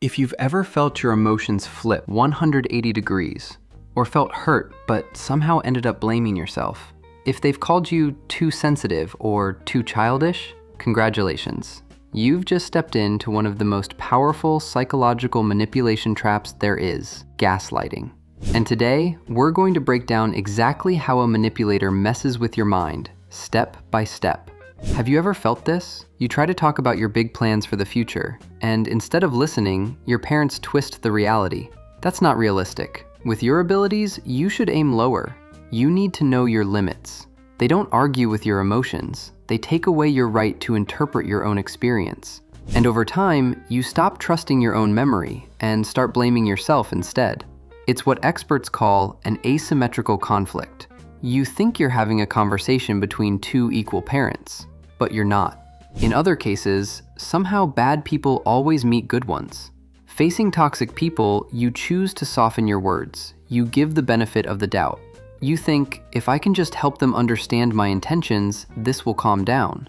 If you've ever felt your emotions flip 180 degrees, or felt hurt but somehow ended up blaming yourself, if they've called you too sensitive or too childish, congratulations. You've just stepped into one of the most powerful psychological manipulation traps there is, gaslighting. And today, we're going to break down exactly how a manipulator messes with your mind, step by step. Have you ever felt this? You try to talk about your big plans for the future, and instead of listening, your parents twist the reality. That's not realistic. With your abilities, you should aim lower. You need to know your limits. They don't argue with your emotions. They take away your right to interpret your own experience. And over time, you stop trusting your own memory and start blaming yourself instead. It's what experts call an asymmetrical conflict. You think you're having a conversation between two equal parents, but you're not. In other cases, somehow bad people always meet good ones. Facing toxic people, you choose to soften your words. You give the benefit of the doubt. You think, if I can just help them understand my intentions, this will calm down.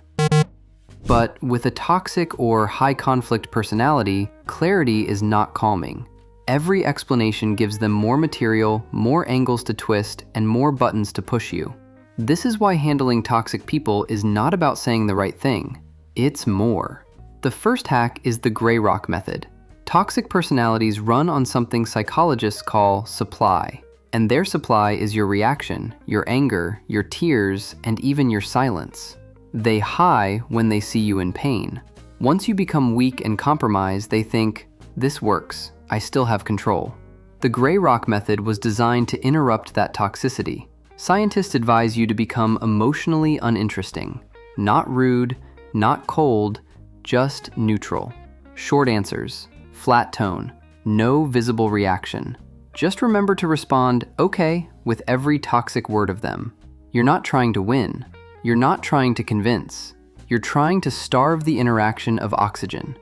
But with a toxic or high conflict personality, clarity is not calming. Every explanation gives them more material, more angles to twist, and more buttons to push you. This is why handling toxic people is not about saying the right thing. It's more. The first hack is the gray rock method. Toxic personalities run on something psychologists call supply. And their supply is your reaction, your anger, your tears, and even your silence. They high when they see you in pain. Once you become weak and compromised, they think, this works, I still have control. The gray rock method was designed to interrupt that toxicity. Scientists advise you to become emotionally uninteresting. Not rude, not cold, just neutral. Short answers, flat tone, no visible reaction. Just remember to respond, okay, with every toxic word of them. You're not trying to win. You're not trying to convince. You're trying to starve the interaction of oxygen.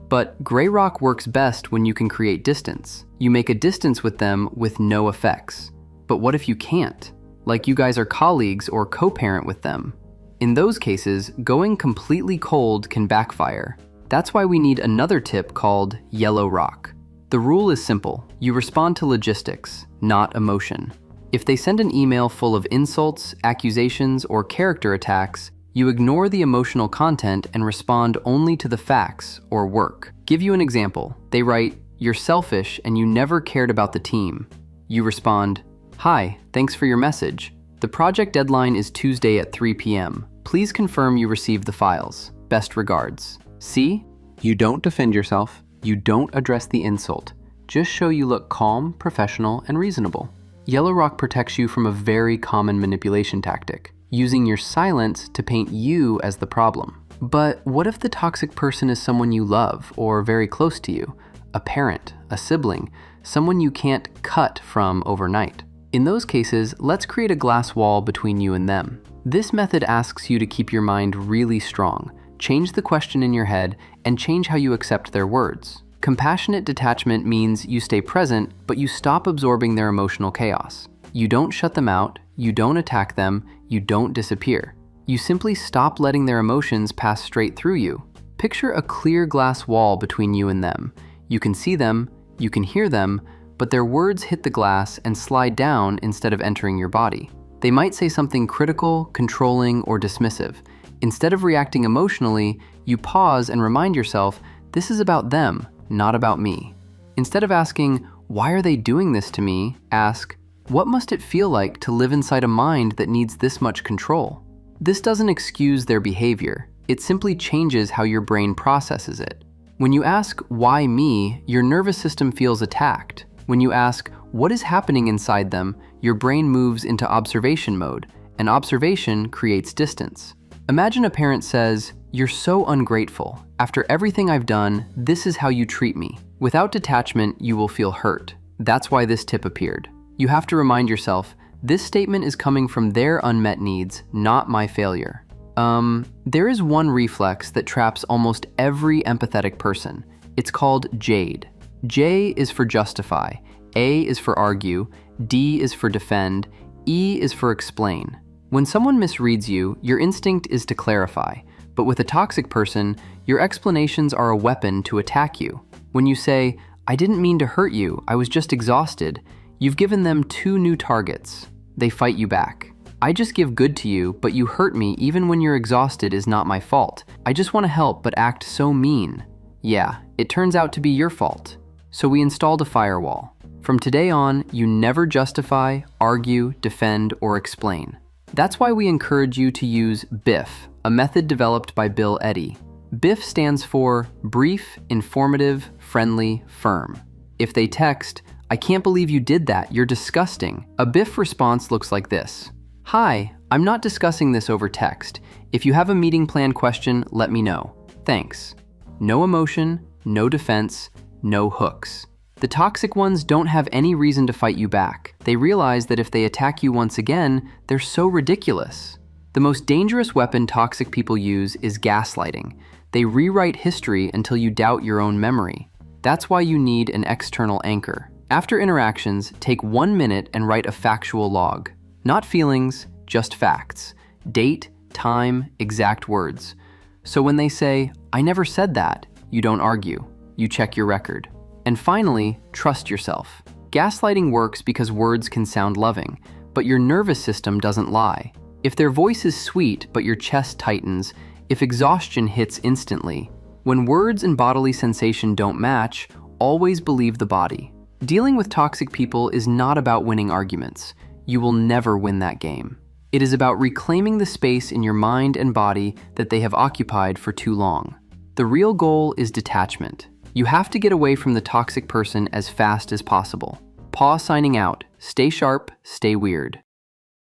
But gray rock works best when you can create distance. You make a distance with them with no effects. But what if you can't? Like you guys are colleagues or co-parent with them. In those cases, going completely cold can backfire. That's why we need another tip called yellow rock. The rule is simple. You respond to logistics, not emotion. If they send an email full of insults, accusations, or character attacks, you ignore the emotional content and respond only to the facts or work. Give you an example. They write, "You're selfish and you never cared about the team." You respond, "Hi, thanks for your message. The project deadline is Tuesday at 3 p.m. Please confirm you received the files. Best regards." See? You don't defend yourself. You don't address the insult. Just show you look calm, professional, and reasonable. Yellow rock protects you from a very common manipulation tactic, using your silence to paint you as the problem. But what if the toxic person is someone you love or very close to you? A parent, a sibling, someone you can't cut from overnight. In those cases, let's create a glass wall between you and them. This method asks you to keep your mind really strong, change the question in your head, and change how you accept their words. Compassionate detachment means you stay present, but you stop absorbing their emotional chaos. You don't shut them out, you don't attack them, you don't disappear. You simply stop letting their emotions pass straight through you. Picture a clear glass wall between you and them. You can see them, you can hear them, but their words hit the glass and slide down instead of entering your body. They might say something critical, controlling, or dismissive. Instead of reacting emotionally, you pause and remind yourself, this is about them, not about me. Instead of asking, why are they doing this to me? Ask, what must it feel like to live inside a mind that needs this much control? This doesn't excuse their behavior. It simply changes how your brain processes it. When you ask, why me? Your nervous system feels attacked. When you ask, what is happening inside them? Your brain moves into observation mode, and observation creates distance. Imagine a parent says, you're so ungrateful. After everything I've done, this is how you treat me. Without detachment, you will feel hurt. That's why this tip appeared. You have to remind yourself, this statement is coming from their unmet needs, not my failure. There is one reflex that traps almost every empathetic person. It's called JADE. J is for justify, A is for argue, D is for defend, E is for explain. When someone misreads you, your instinct is to clarify, but with a toxic person, your explanations are a weapon to attack you. When you say, "I didn't mean to hurt you, I was just exhausted," you've given them two new targets. They fight you back. "I just give good to you, but you hurt me even when you're exhausted is not my fault. I just want to help but act so mean." Yeah, it turns out to be your fault. So we installed a firewall. From today on, you never justify, argue, defend, or explain. That's why we encourage you to use BIF, a method developed by Bill Eddy. BIF stands for brief, informative, friendly, firm. If they text, "I can't believe you did that, you're disgusting," a BIF response looks like this. "Hi, I'm not discussing this over text. If you have a meeting plan question, let me know. Thanks." No emotion, no defense, no hooks. The toxic ones don't have any reason to fight you back. They realize that if they attack you once again, they're so ridiculous. The most dangerous weapon toxic people use is gaslighting. They rewrite history until you doubt your own memory. That's why you need an external anchor. After interactions, take 1 minute and write a factual log. Not feelings, just facts. Date, time, exact words. So when they say, "I never said that," you don't argue. You check your record. And finally, trust yourself. Gaslighting works because words can sound loving, but your nervous system doesn't lie. If their voice is sweet, but your chest tightens, if exhaustion hits instantly, when words and bodily sensation don't match, always believe the body. Dealing with toxic people is not about winning arguments. You will never win that game. It is about reclaiming the space in your mind and body that they have occupied for too long. The real goal is detachment. You have to get away from the toxic person as fast as possible. Paw signing out. Stay sharp, stay weird.